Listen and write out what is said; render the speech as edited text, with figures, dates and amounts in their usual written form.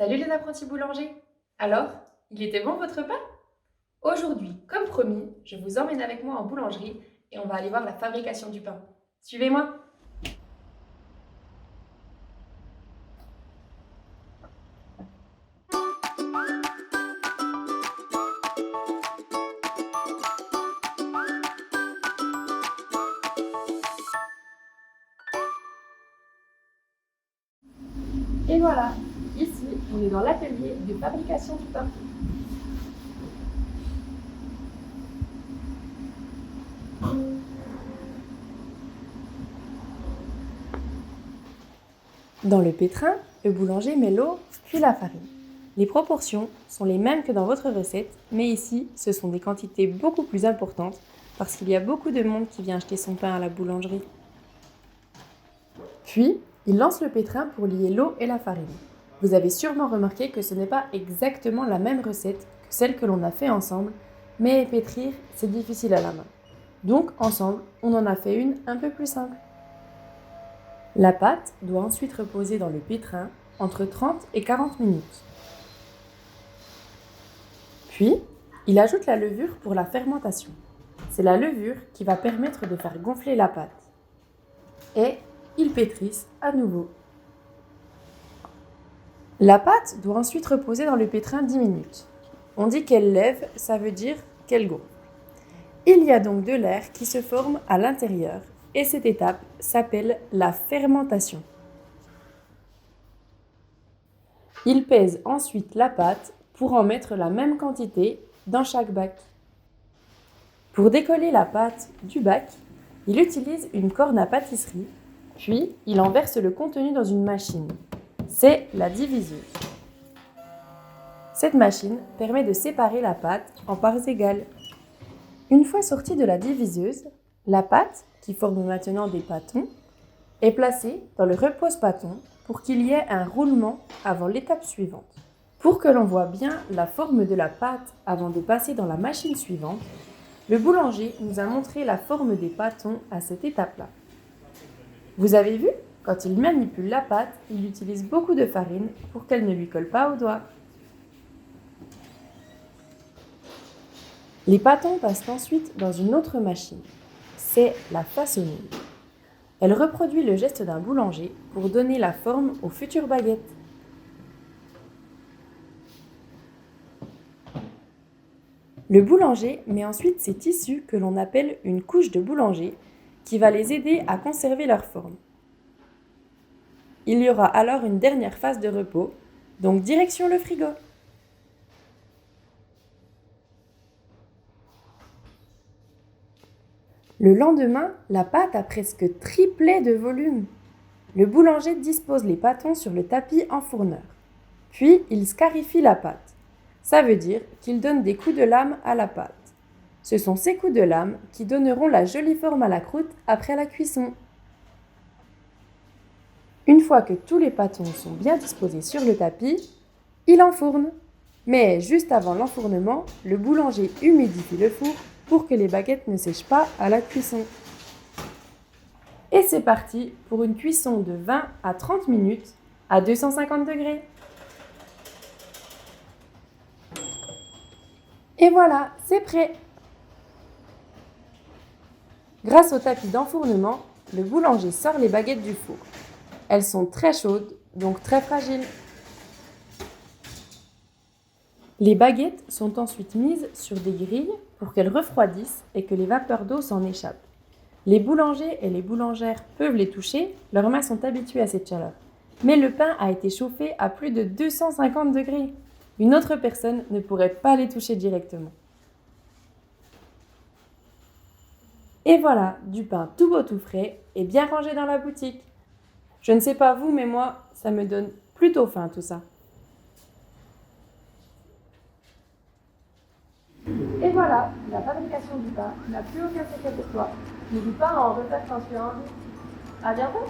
Salut les apprentis boulangers! Alors, il était bon votre pain? Aujourd'hui, comme promis, je vous emmène avec moi en boulangerie et on va aller voir la fabrication du pain. Suivez-moi! Et voilà, ici, on est dans l'atelier de fabrication du pain. Dans le pétrin, le boulanger met l'eau puis la farine. Les proportions sont les mêmes que dans votre recette, mais ici, ce sont des quantités beaucoup plus importantes parce qu'il y a beaucoup de monde qui vient acheter son pain à la boulangerie. Puis, il lance le pétrin pour lier l'eau et la farine. Vous avez sûrement remarqué que ce n'est pas exactement la même recette que celle que l'on a fait ensemble, mais pétrir, c'est difficile à la main. Donc, ensemble, on en a fait une un peu plus simple. La pâte doit ensuite reposer dans le pétrin entre 30 et 40 minutes. Puis, il ajoute la levure pour la fermentation. C'est la levure qui va permettre de faire gonfler la pâte. Et ils pétrissent à nouveau. La pâte doit ensuite reposer dans le pétrin 10 minutes. On dit qu'elle lève, ça veut dire qu'elle gonfle. Il y a donc de l'air qui se forme à l'intérieur et cette étape s'appelle la fermentation. Il pèse ensuite la pâte pour en mettre la même quantité dans chaque bac. Pour décoller la pâte du bac, il utilise une corne à pâtisserie, puis il en verse le contenu dans une machine. C'est la diviseuse. Cette machine permet de séparer la pâte en parts égales. Une fois sortie de la diviseuse, la pâte, qui forme maintenant des pâtons, est placée dans le repose-pâton pour qu'il y ait un roulement avant l'étape suivante. Pour que l'on voit bien la forme de la pâte avant de passer dans la machine suivante, le boulanger nous a montré la forme des pâtons à cette étape-là. Vous avez vu? Quand il manipule la pâte, il utilise beaucoup de farine pour qu'elle ne lui colle pas aux doigts. Les pâtons passent ensuite dans une autre machine. C'est la façonneuse. Elle reproduit le geste d'un boulanger pour donner la forme aux futures baguettes. Le boulanger met ensuite ces tissus que l'on appelle une couche de boulanger qui va les aider à conserver leur forme. Il y aura alors une dernière phase de repos, donc direction le frigo. Le lendemain, la pâte a presque triplé de volume. Le boulanger dispose les pâtons sur le tapis enfourneur. Puis, il scarifie la pâte. Ça veut dire qu'il donne des coups de lame à la pâte. Ce sont ces coups de lame qui donneront la jolie forme à la croûte après la cuisson. Une fois que tous les pâtons sont bien disposés sur le tapis, il enfourne. Mais juste avant l'enfournement, le boulanger humidifie le four pour que les baguettes ne sèchent pas à la cuisson. Et c'est parti pour une cuisson de 20 à 30 minutes à 250 degrés. Et voilà, c'est prêt! Grâce au tapis d'enfournement, le boulanger sort les baguettes du four. Elles sont très chaudes, donc très fragiles. Les baguettes sont ensuite mises sur des grilles pour qu'elles refroidissent et que les vapeurs d'eau s'en échappent. Les boulangers et les boulangères peuvent les toucher, leurs mains sont habituées à cette chaleur. Mais le pain a été chauffé à plus de 250 degrés. Une autre personne ne pourrait pas les toucher directement. Et voilà, du pain tout beau tout frais et bien rangé dans la boutique. Je ne sais pas vous, mais moi, ça me donne plutôt faim tout ça. Et voilà, la fabrication du pain n'a plus aucun secret pour toi. N'oublie pas à en refaire quand tu as envie. À bientôt!